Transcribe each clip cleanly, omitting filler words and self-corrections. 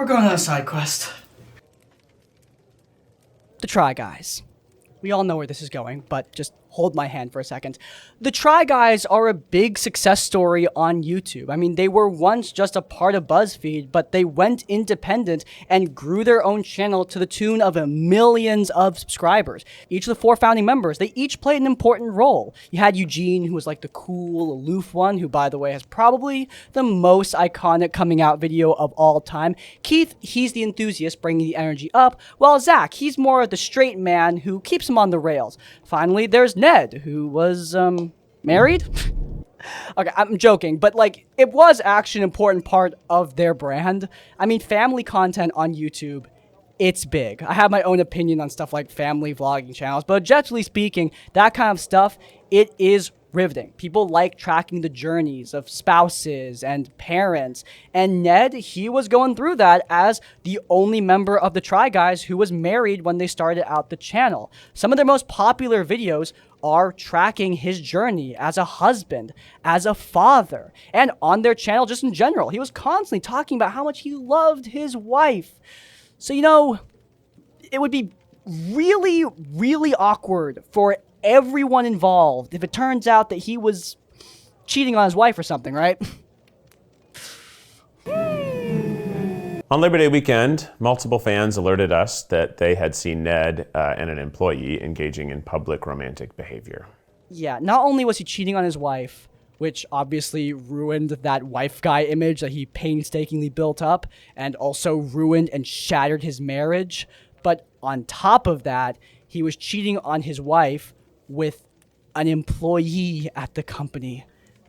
going on a side quest. The Try Guys. We all know where this is going, but just hold my hand for a second. The Try Guys are a big success story on YouTube. I mean, they were once just a part of BuzzFeed, but they went independent and grew their own channel to the tune of millions of subscribers. Each of the 4 founding members, they each played an important role. You had Eugene, who was like the cool, aloof one, who, by the way, has probably the most iconic coming out video of all time. Keith, he's the enthusiast, bringing the energy up, while Zach, he's more the straight man who keeps him on the rails. Finally, there's Ned, who was, married? Okay, I'm joking, but like, it was actually an important part of their brand. I mean, family content on YouTube, it's big. I have my own opinion on stuff like family vlogging channels, but generally speaking, that kind of stuff, it is riveting. People like tracking the journeys of spouses and parents, and Ned, he was going through that as the only member of the Try Guys who was married when they started out the channel. Some of their most popular videos are tracking his journey as a husband, as a father, and on their channel just in general. He was constantly talking about how much he loved his wife. So, you know, it would be really, really awkward for everyone involved if it turns out that he was cheating on his wife or something, right? On Labor Day weekend, multiple fans alerted us that they had seen Ned and an employee engaging in public romantic behavior. Yeah, not only was he cheating on his wife, which obviously ruined that wife guy image that he painstakingly built up, and also ruined and shattered his marriage, but on top of that, he was cheating on his wife with an employee at the company.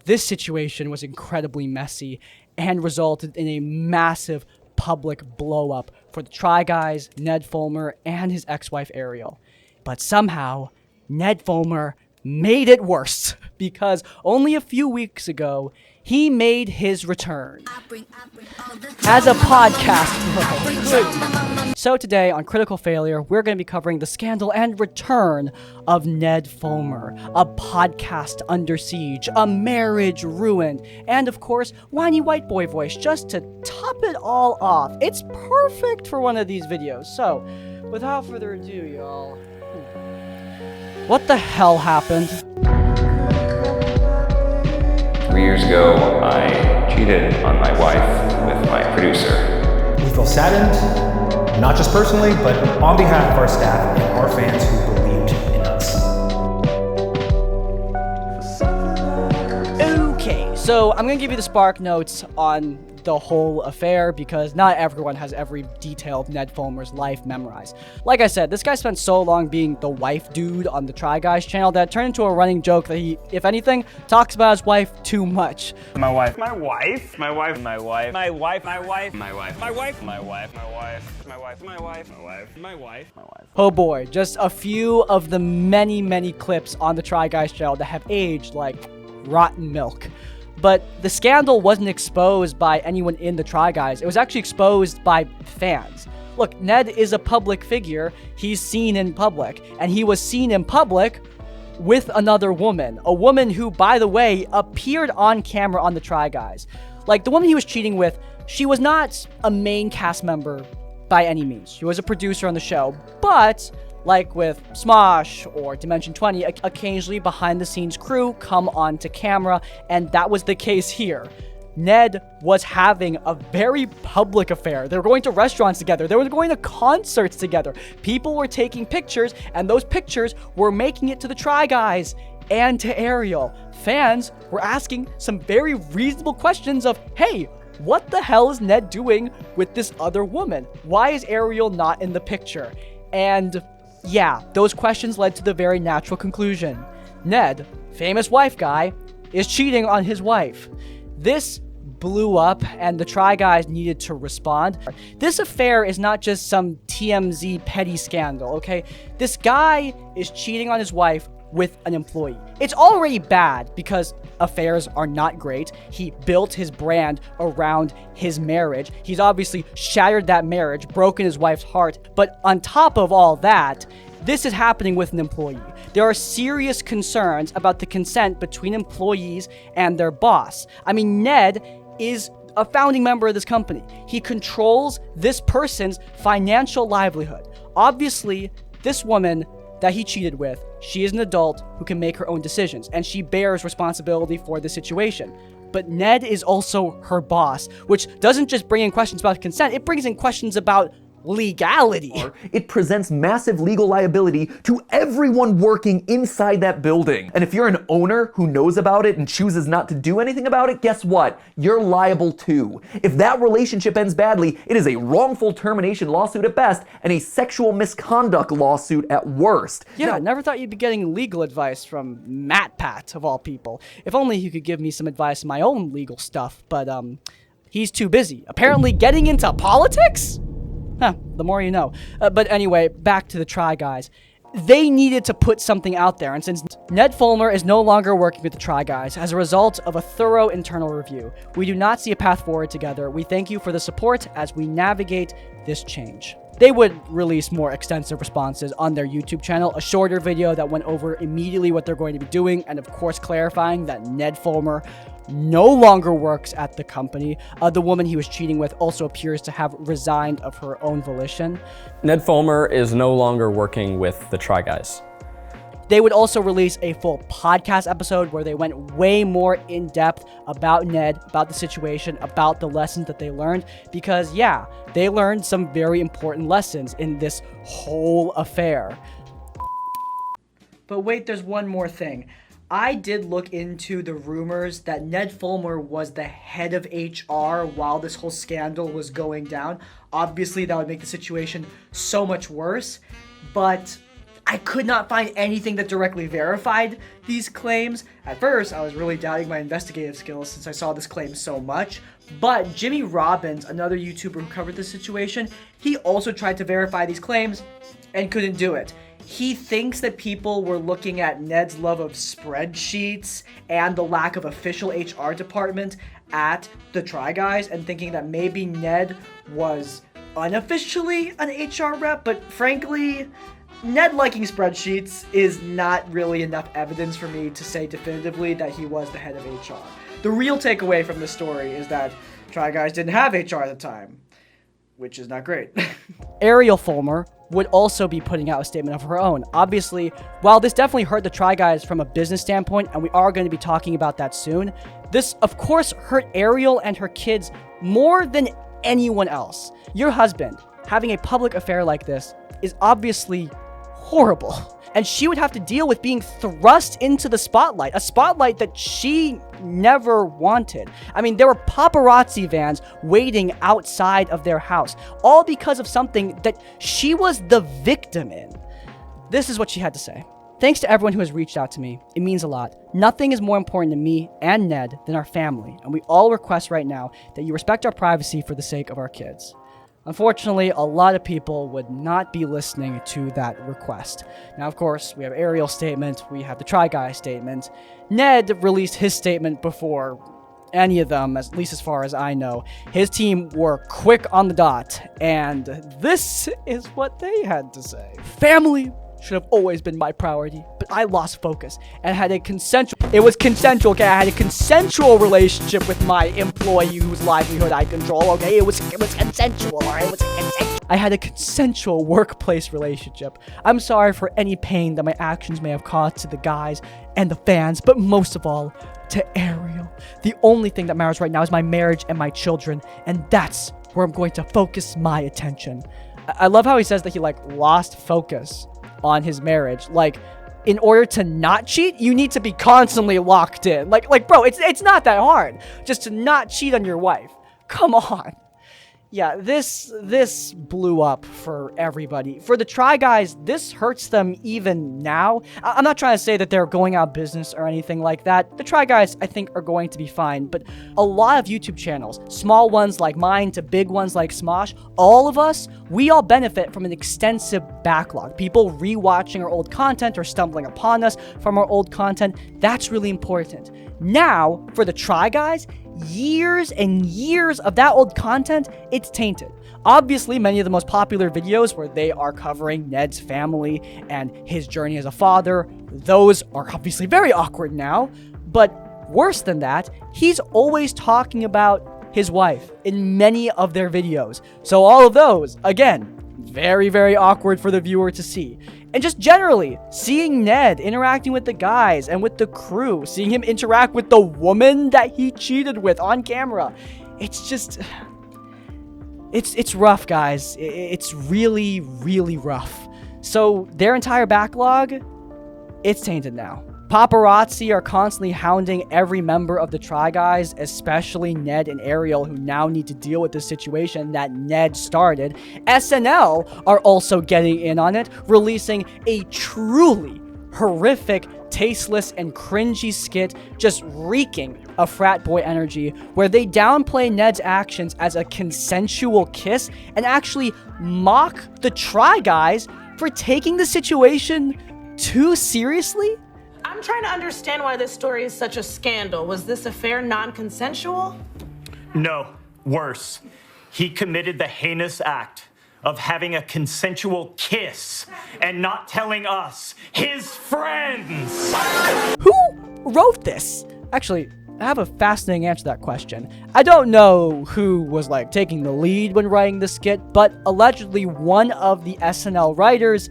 This situation was incredibly messy and resulted in a massive public blow-up for the Try Guys, Ned Fulmer, and his ex-wife Ariel. But somehow, Ned Fulmer made it worse, because only a few weeks ago, he made his return as a podcast bro. So today on Critical Failure, we're going to be covering the scandal and return of Ned Fulmer, a podcast under siege, a marriage ruined, and of course, whiny white boy voice just to top it all off. It's perfect for one of these videos. So, without further ado, y'all, what the hell happened? 3 years ago, I cheated on my wife with my producer. We feel saddened, not just personally, but on behalf of our staff and our fans who believed in us. Okay, so I'm gonna give you the spark notes on the whole affair because not everyone has every detail of Ned Fulmer's life memorized. Like I said, this guy spent so long being the wife dude on the Try Guys channel that it turned into a running joke that he, if anything, talks about his wife too much. My wife. My wife. My wife. My wife. My wife. My wife. My wife. My wife. My wife. My wife. My wife. My wife. My wife. My wife. My wife. Oh boy, just a few of the many, many clips on the Try Guys channel that have aged like rotten milk. But the scandal wasn't exposed by anyone in the Try Guys. It was actually exposed by fans. Look, Ned is a public figure. He's seen in public. And he was seen in public with another woman. A woman who, by the way, appeared on camera on the Try Guys. Like, the woman he was cheating with, she was not a main cast member by any means. She was a producer on the show. But like with Smosh or Dimension 20, occasionally behind-the-scenes crew come onto camera, and that was the case here. Ned was having a very public affair. They were going to restaurants together. They were going to concerts together. People were taking pictures, and those pictures were making it to the Try Guys and to Ariel. Fans were asking some very reasonable questions of, hey, what the hell is Ned doing with this other woman? Why is Ariel not in the picture? And yeah, those questions led to the very natural conclusion. Ned, famous wife guy, is cheating on his wife. This blew up and the Try Guys needed to respond. This affair is not just some TMZ petty scandal, okay? This guy is cheating on his wife with an employee. It's already bad because affairs are not great. He built his brand around his marriage. He's obviously shattered that marriage, broken his wife's heart. But on top of all that, this is happening with an employee. There are serious concerns about the consent between employees and their boss. I mean, Ned is a founding member of this company. He controls this person's financial livelihood. Obviously, this woman that he cheated with, she is an adult who can make her own decisions, and she bears responsibility for the situation. But Ned is also her boss, which doesn't just bring in questions about consent, it brings in questions about legality. It presents massive legal liability to everyone working inside that building. And if you're an owner who knows about it and chooses not to do anything about it, guess what? You're liable too. If that relationship ends badly, it is a wrongful termination lawsuit at best and a sexual misconduct lawsuit at worst. Yeah, I never thought you'd be getting legal advice from Matt Pat, of all people. If only he could give me some advice on my own legal stuff, but he's too busy. Apparently getting into politics? Huh, the more you know. But anyway, back to the Try Guys. They needed to put something out there, and since Ned Fulmer is no longer working with the Try Guys as a result of a thorough internal review, we do not see a path forward together. We thank you for the support as we navigate this change. They would release more extensive responses on their YouTube channel, a shorter video that went over immediately what they're going to be doing, and of course clarifying that Ned Fulmer no longer works at the company. The woman he was cheating with also appears to have resigned of her own volition. Ned Fulmer is no longer working with the Try Guys. They would also release a full podcast episode where they went way more in depth about Ned, about the situation, about the lessons that they learned, because yeah, they learned some very important lessons in this whole affair. But wait, there's one more thing. I did look into the rumors that Ned Fulmer was the head of HR while this whole scandal was going down. Obviously, that would make the situation so much worse, but I could not find anything that directly verified these claims. At first, I was really doubting my investigative skills since I saw this claim so much, but Jimmy Robbins, another YouTuber who covered this situation, he also tried to verify these claims and couldn't do it. He thinks that people were looking at Ned's love of spreadsheets and the lack of official HR department at the Try Guys and thinking that maybe Ned was unofficially an HR rep, but frankly, Ned liking spreadsheets is not really enough evidence for me to say definitively that he was the head of HR. The real takeaway from this story is that Try Guys didn't have HR at the time, which is not great. Ariel Fulmer would also be putting out a statement of her own. Obviously, while this definitely hurt the Try Guys from a business standpoint, and we are going to be talking about that soon, this of course hurt Ariel and her kids more than anyone else. Your husband having a public affair like this is obviously horrible. And she would have to deal with being thrust into the spotlight, a spotlight that she never wanted. I mean, there were paparazzi vans waiting outside of their house, all because of something that she was the victim in. This is what she had to say. Thanks to everyone who has reached out to me. It means a lot. Nothing is more important to me and Ned than our family, and we all request right now that you respect our privacy for the sake of our kids. Unfortunately, a lot of people would not be listening to that request. Now, of course, we have Ariel's statement, we have the Try Guy statement. Ned released his statement before any of them, at least as far as I know. His team were quick on the dot, and this is what they had to say. Family should have always been my priority, but I lost focus and had a consensual relationship with my employee whose livelihood I control, okay? It was consensual, alright? It was consensual. I had a consensual workplace relationship. I'm sorry for any pain that my actions may have caused to the guys and the fans, but most of all, to Ariel. The only thing that matters right now is my marriage and my children, and that's where I'm going to focus my attention. I love how he says that he, lost focus on his marriage. In order to not cheat, you need to be constantly locked in. Bro, it's not that hard just to not cheat on your wife. Come on. Yeah, this blew up for everybody. For the Try Guys, this hurts them even now. I'm not trying to say that they're going out of business or anything like that. The Try Guys, I think, are going to be fine. But a lot of YouTube channels, small ones like mine to big ones like Smosh, all of us, we all benefit from an extensive backlog. People rewatching our old content or stumbling upon us from our old content. That's really important. Now, for the Try Guys, years and years of that old content, it's tainted. Obviously, many of the most popular videos where they are covering Ned's family and his journey as a father, those are obviously very awkward now. But worse than that, he's always talking about his wife in many of their videos. So all of those, again, very, very awkward for the viewer to see. And just generally, seeing Ned interacting with the guys and with the crew, seeing him interact with the woman that he cheated with on camera, it's just... It's rough, guys. It's really, really rough. So their entire backlog, it's tainted now. Paparazzi are constantly hounding every member of the Try Guys, especially Ned and Ariel, who now need to deal with the situation that Ned started. SNL are also getting in on it, releasing a truly horrific, tasteless, and cringy skit just reeking of frat boy energy, where they downplay Ned's actions as a consensual kiss and actually mock the Try Guys for taking the situation too seriously. I'm trying to understand why this story is such a scandal. Was this affair non-consensual? No, worse. He committed the heinous act of having a consensual kiss and not telling us, his friends. Who wrote this? Actually, I have a fascinating answer to that question. I don't know who was taking the lead when writing the skit, but allegedly one of the SNL writers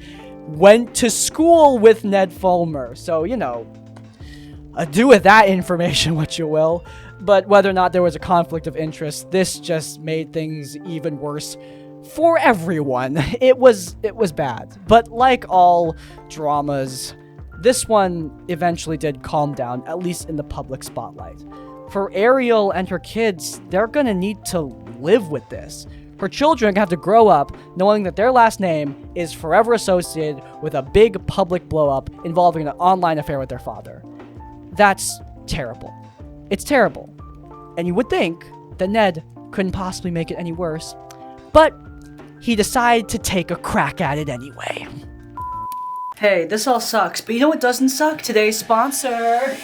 went to school with Ned Fulmer. So, do with that information what you will. But whether or not there was a conflict of interest, this just made things even worse for everyone. It was bad. But like all dramas, this one eventually did calm down, at least in the public spotlight. For Ariel and her kids, they're gonna need to live with this. Her children have to grow up knowing that their last name is forever associated with a big public blow-up involving an online affair with their father. That's terrible. It's terrible. And you would think that Ned couldn't possibly make it any worse, but he decided to take a crack at it anyway. Hey, this all sucks, but you know what doesn't suck? Today's sponsor!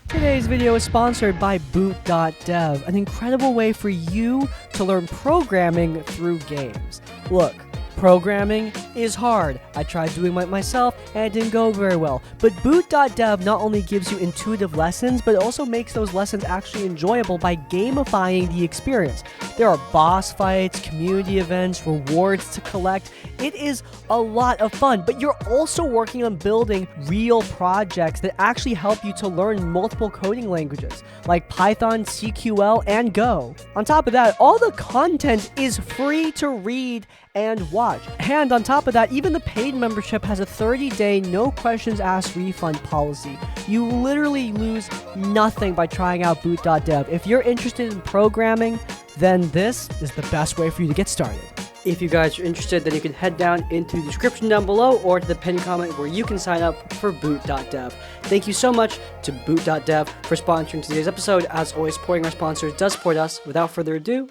Today's video is sponsored by Boot.dev, an incredible way for you to learn programming through games. Look, programming is hard. I tried doing it myself and it didn't go very well. But Boot.dev not only gives you intuitive lessons, but it also makes those lessons actually enjoyable by gamifying the experience. There are boss fights, community events, rewards to collect. It is a lot of fun, but you're also working on building real projects that actually help you to learn multiple coding languages, like Python, CQL, and Go. On top of that, all the content is free to read and watch. And on top of that, even the paid membership has a 30-day no questions asked refund policy. You literally lose nothing by trying out Boot.dev. If you're interested in programming, then this is the best way for you to get started. If you guys are interested, then you can head down into the description down below or to the pinned comment where you can sign up for Boot.dev. Thank you so much to Boot.dev for sponsoring today's episode. As always, supporting our sponsors does support us. Without further ado,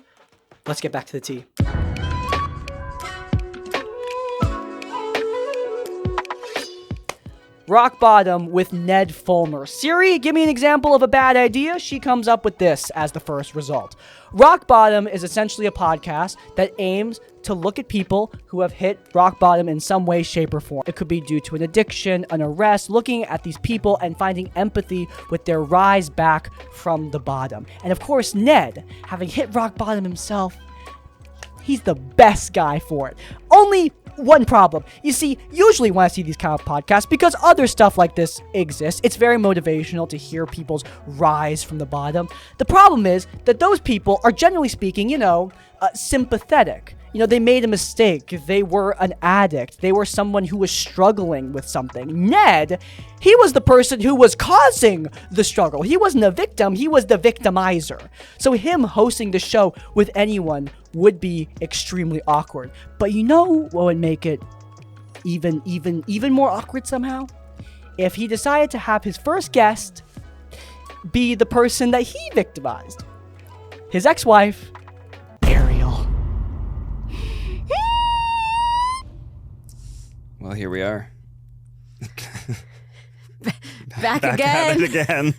let's get back to the tea. Rock Bottom with Ned Fulmer. Siri, give me an example of a bad idea. She comes up with this as the first result. Rock Bottom is essentially a podcast that aims to look at people who have hit rock bottom in some way, shape, or form. It could be due to an addiction, an arrest, looking at these people and finding empathy with their rise back from the bottom. And of course, Ned, having hit rock bottom himself, he's the best guy for it. Only one problem. You see, usually when I see these kind of podcasts, because other stuff like this exists, it's very motivational to hear people's rise from the bottom. The problem is that those people are, generally speaking, sympathetic. They made a mistake. They were an addict. They were someone who was struggling with something. Ned, he was the person who was causing the struggle. He wasn't a victim. He was the victimizer. So him hosting the show with anyone would be extremely awkward. But you know what would make it even more awkward somehow? If he decided to have his first guest be the person that he victimized. His ex-wife, Ariel. Well, here we are. Back again. again.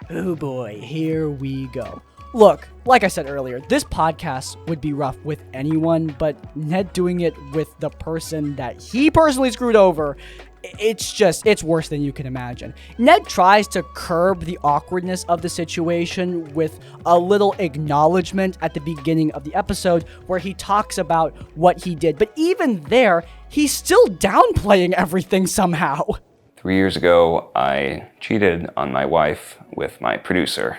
Oh boy, here we go. Look, like I said earlier, this podcast would be rough with anyone, but Ned doing it with the person that he personally screwed over, it's worse than you can imagine. Ned tries to curb the awkwardness of the situation with a little acknowledgement at the beginning of the episode where he talks about what he did. But even there, he's still downplaying everything somehow. 3 years ago, I cheated on my wife with my producer.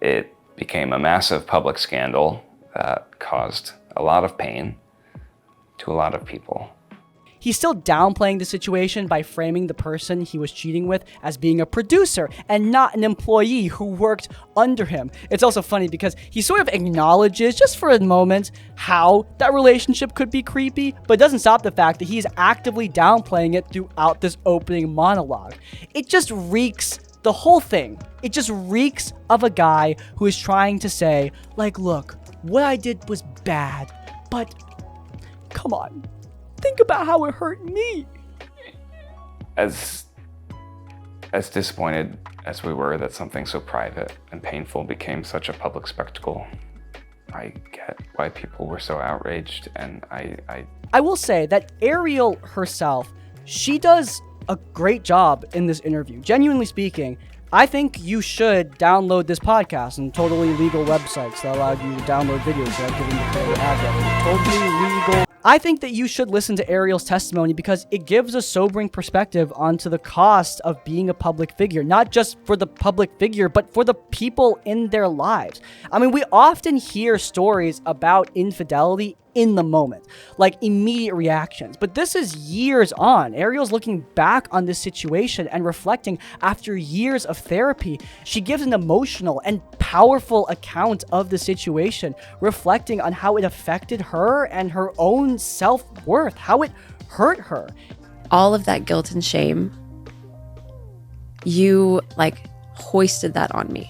It became a massive public scandal that caused a lot of pain to a lot of people. He's still downplaying the situation by framing the person he was cheating with as being a producer and not an employee who worked under him. It's also funny because he sort of acknowledges, just for a moment, how that relationship could be creepy, but doesn't stop the fact that he's actively downplaying it throughout this opening monologue. It just reeks, the whole thing, it just reeks of a guy who is trying to say, like, look, what I did was bad, but come on. Think about how it hurt me. As disappointed as we were that something so private and painful became such a public spectacle, I get why people were so outraged, and I will say that Ariel herself, she does a great job in this interview. Genuinely speaking, I think you should download this podcast on totally legal websites that allow you to download videos without giving the player ad revenue. Totally legal. I think that you should listen to Ariel's testimony because it gives a sobering perspective onto the cost of being a public figure, not just for the public figure, but for the people in their lives. I mean, we often hear stories about infidelity in the moment, like immediate reactions. But this is years on. Ariel's looking back on this situation and reflecting after years of therapy. She gives an emotional and powerful account of the situation, reflecting on how it affected her and her own self-worth, how it hurt her. All of that guilt and shame, you like hoisted that on me.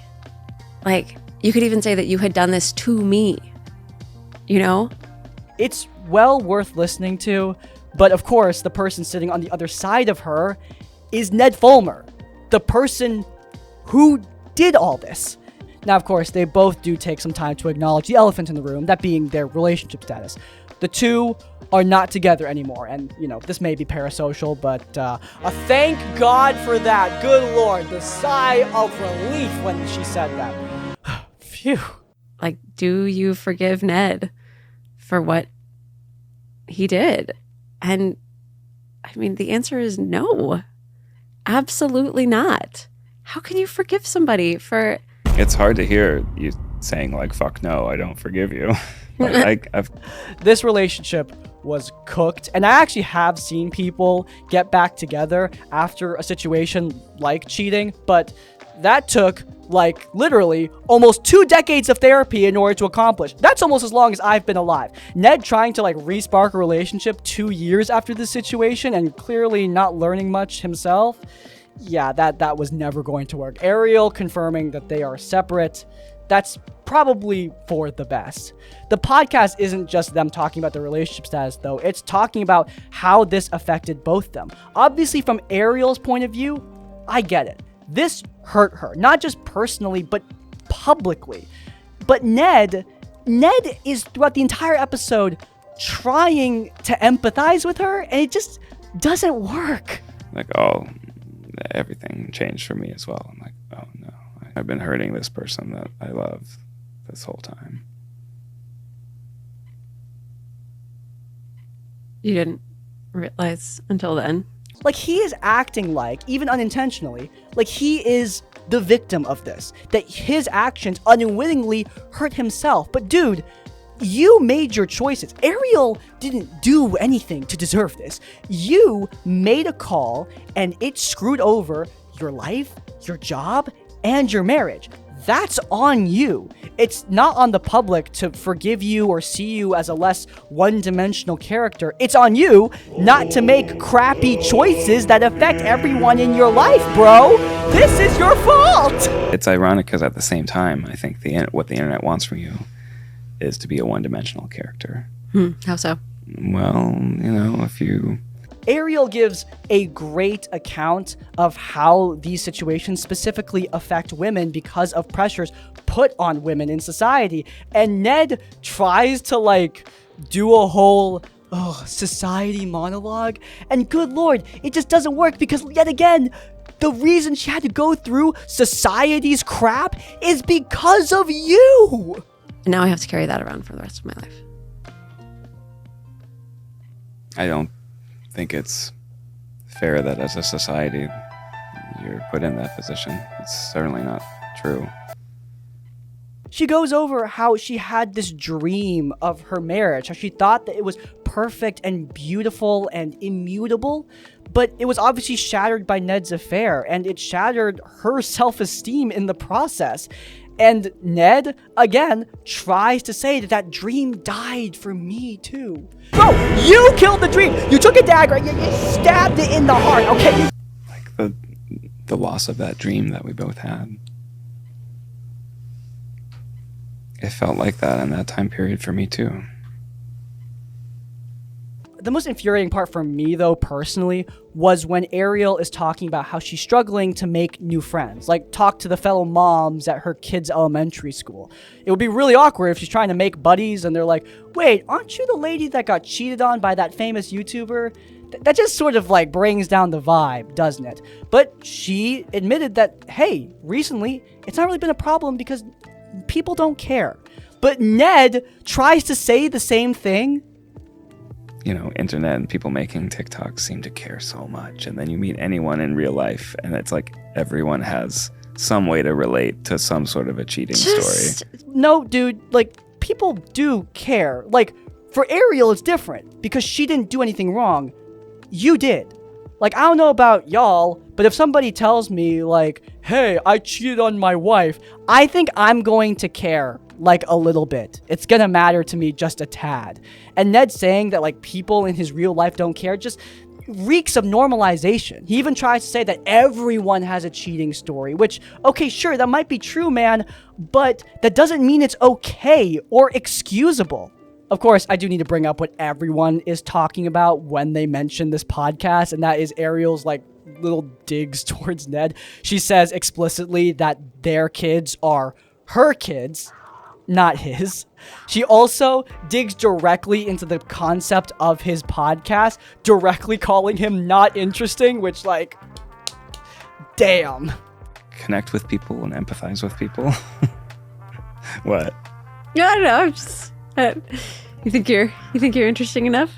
Like, you could even say that you had done this to me, you know? It's well worth listening to, but of course, the person sitting on the other side of her is Ned Fulmer, the person who did all this. Now, of course, they both do take some time to acknowledge the elephant in the room, that being their relationship status. The two are not together anymore, and, you know, this may be parasocial, but a thank God for that. Good Lord, the sigh of relief when she said that. Phew. Like, do you forgive Ned for what he did? And I mean, the answer is no. Absolutely not. How can you forgive somebody for... It's hard to hear you saying, like, fuck no, I don't forgive you. This relationship was cooked, and I actually have seen people get back together after a situation like cheating, but that took, like, literally almost 2 decades of therapy in order to accomplish. That's almost as long as I've been alive. Ned trying to, like, re-spark a relationship 2 years after this situation and clearly not learning much himself. Yeah, that was never going to work. Ariel confirming that they are separate. That's probably for the best. The podcast isn't just them talking about the relationship status, though. It's talking about how this affected both them. Obviously, from Ariel's point of view, I get it. This hurt her, not just personally, but publicly. But Ned is throughout the entire episode trying to empathize with her, and it just doesn't work. Like, oh, everything changed for me as well. I'm like, oh no, I've been hurting this person that I love this whole time. You didn't realize until then? Like, he is acting like, even unintentionally, like he is the victim of this. That his actions unwittingly hurt himself. But dude, you made your choices. Ariel didn't do anything to deserve this. You made a call and it screwed over your life, your job, and your marriage. That's on you. It's not on the public to forgive you or see you as a less one-dimensional character. It's on you not to make crappy choices that affect everyone in your life, bro. This is your fault. It's ironic because at the same time, I think what the internet wants from you is to be a one-dimensional character. How so? Well, you know, if you... Ariel gives a great account of how these situations specifically affect women because of pressures put on women in society. And Ned tries to, like, do a whole society monologue. And good lord, it just doesn't work because yet again, the reason she had to go through society's crap is because of you. And now I have to carry that around for the rest of my life. I don't think it's fair that as a society you're put in that position. It's certainly not true. She goes over how she had this dream of her marriage, how she thought that it was perfect and beautiful and immutable, but it was obviously shattered by Ned's affair, and it shattered her self-esteem in the process. And Ned, again, tries to say that that dream died for me too. Bro, you killed the dream! You took a dagger and you stabbed it in the heart, okay? Like the loss of that dream that we both had. It felt like that in that time period for me too. The most infuriating part for me, though, personally, was when Ariel is talking about how she's struggling to make new friends. Like, talk to the fellow moms at her kid's elementary school. It would be really awkward if she's trying to make buddies and they're like, wait, aren't you the lady that got cheated on by that famous YouTuber? That just sort of, like, brings down the vibe, doesn't it? But she admitted that, hey, recently, it's not really been a problem because people don't care. But Ned tries to say the same thing. You know, internet and people making TikToks seem to care so much. And then you meet anyone in real life and it's like everyone has some way to relate to some sort of a cheating story. No, dude, like, people do care. Like, for Ariel, it's different because she didn't do anything wrong. You did. Like, I don't know about y'all, but if somebody tells me, like, hey, I cheated on my wife, I think I'm going to care, like, a little bit. It's gonna matter to me just a tad. And Ned saying that, like, people in his real life don't care just reeks of normalization. He even tries to say that everyone has a cheating story, which, okay, sure, that might be true, man, but that doesn't mean it's okay or excusable. Of course, I do need to bring up what everyone is talking about when they mention this podcast, and that is Ariel's, like, little digs towards Ned. She says explicitly that their kids are her kids, not his. She also digs directly into the concept of his podcast, directly calling him not interesting, which, like, damn. Connect with people and empathize with people. What? No, I don't know. I'm just. You think you're interesting enough?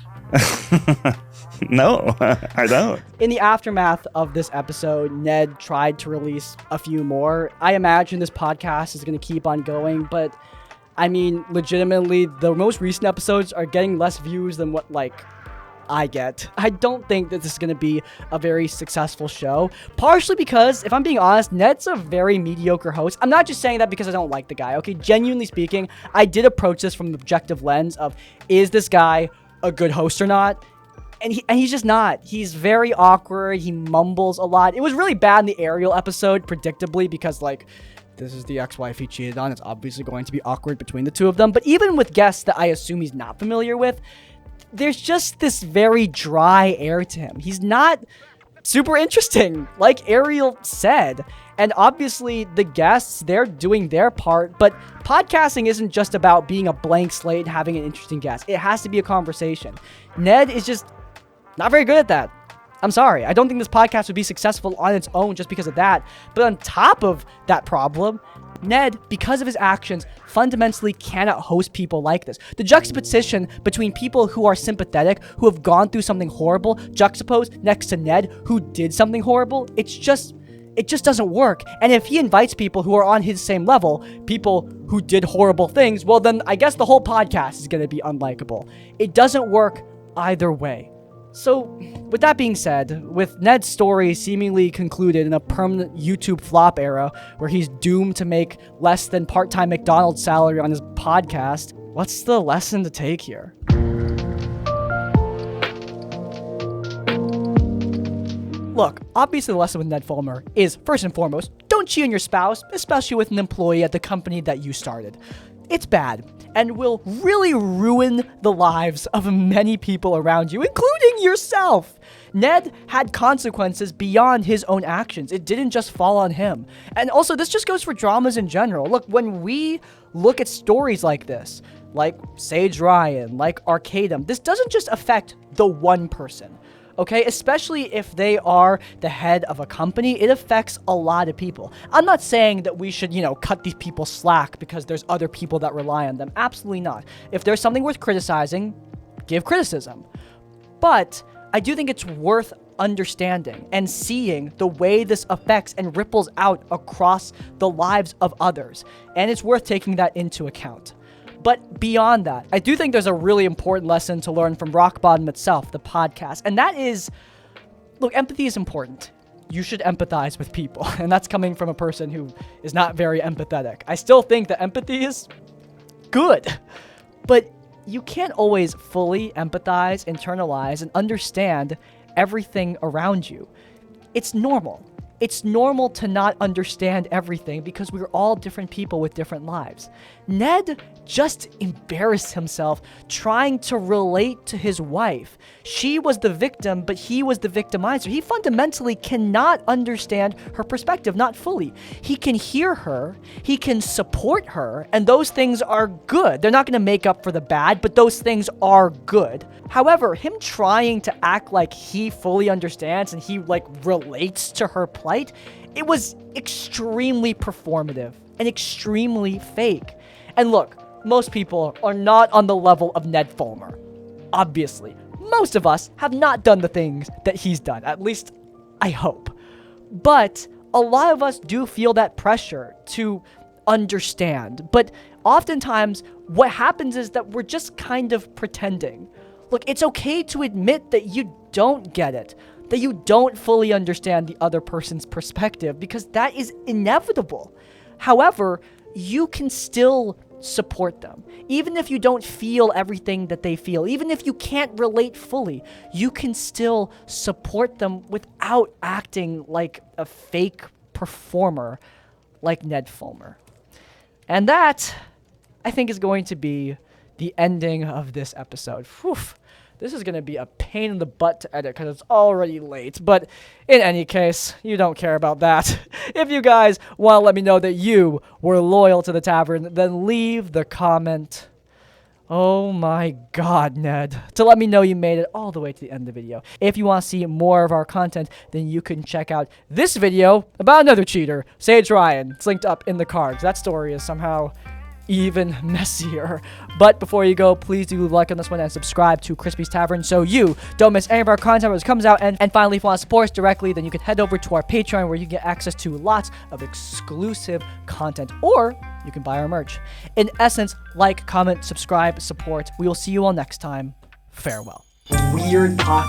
No, I don't. In the aftermath of this episode, Ned tried to release a few more. I imagine this podcast is going to keep on going, but I mean, legitimately, the most recent episodes are getting less views than what, like, I get. I don't think that this is going to be a very successful show, partially because, if I'm being honest, Ned's a very mediocre host. I'm not just saying that because I don't like the guy, okay? Genuinely speaking, I did approach this from the objective lens of, is this guy a good host or not? And he's just not. He's very awkward. He mumbles a lot. It was really bad in the Ariel episode, predictably, because, like, this is the ex-wife he cheated on. It's obviously going to be awkward between the two of them. But even with guests that I assume he's not familiar with, there's just this very dry air to him. He's not super interesting, like Ariel said. And obviously, the guests, they're doing their part. But podcasting isn't just about being a blank slate and having an interesting guest. It has to be a conversation. Ned is just not very good at that. I'm sorry. I don't think this podcast would be successful on its own just because of that. But on top of that problem, Ned, because of his actions, fundamentally cannot host people like this. The juxtaposition between people who are sympathetic, who have gone through something horrible, juxtaposed next to Ned, who did something horrible, it just doesn't work. And if he invites people who are on his same level, people who did horrible things, well, then I guess the whole podcast is going to be unlikable. It doesn't work either way. So, with that being said, with Ned's story seemingly concluded in a permanent YouTube flop era where he's doomed to make less than part-time McDonald's salary on his podcast, what's the lesson to take here? Look, obviously the lesson with Ned Fulmer is, first and foremost, don't cheat on your spouse, especially with an employee at the company that you started. It's bad, and will really ruin the lives of many people around you, including yourself. Ned had consequences beyond his own actions. It didn't just fall on him. And also, this just goes for dramas in general. Look, when we look at stories like this, like Saige Ryan, like Arcadum, this doesn't just affect the one person. Okay, especially if they are the head of a company, it affects a lot of people. I'm not saying that we should, cut these people slack because there's other people that rely on them. Absolutely not. If there's something worth criticizing, give criticism. But I do think it's worth understanding and seeing the way this affects and ripples out across the lives of others. And it's worth taking that into account. But beyond that, I do think there's a really important lesson to learn from Rock Bottom itself, the podcast. And that is, look, empathy is important. You should empathize with people. And that's coming from a person who is not very empathetic. I still think that empathy is good. But you can't always fully empathize, internalize, and understand everything around you. It's normal. It's normal to not understand everything because we're all different people with different lives. Ned just embarrassed himself trying to relate to his wife. She was the victim, but he was the victimizer. He fundamentally cannot understand her perspective, not fully. He can hear her, he can support her, and those things are good. They're not going to make up for the bad, but those things are good. However, him trying to act like he fully understands and he relates to her plight, it was extremely performative and extremely fake. And look, most people are not on the level of Ned Fulmer. Obviously, most of us have not done the things that he's done, at least I hope. But a lot of us do feel that pressure to understand. But oftentimes, what happens is that we're just kind of pretending. Look, it's okay to admit that you don't get it, that you don't fully understand the other person's perspective, because that is inevitable. However, you can still support them. Even if you don't feel everything that they feel, even if you can't relate fully, you can still support them without acting like a fake performer like Ned Fulmer. And that, I think, is going to be the ending of this episode. Whew. This is going to be a pain in the butt to edit because it's already late. But in any case, you don't care about that. If you guys want to let me know that you were loyal to the tavern, then leave the comment. Oh my god, Ned. To let me know you made it all the way to the end of the video. If you want to see more of our content, then you can check out this video about another cheater, Saige Ryan. It's linked up in the cards. That story is somehow even messier. But before you go, please do like on this one and subscribe to Crispy's Tavern so you don't miss any of our content when it comes out. And finally, if you want to support us directly, then you can head over to our Patreon where you can get access to lots of exclusive content, or you can buy our merch. In essence, like, comment, subscribe, support. We will see you all next time. Farewell. Weird talk.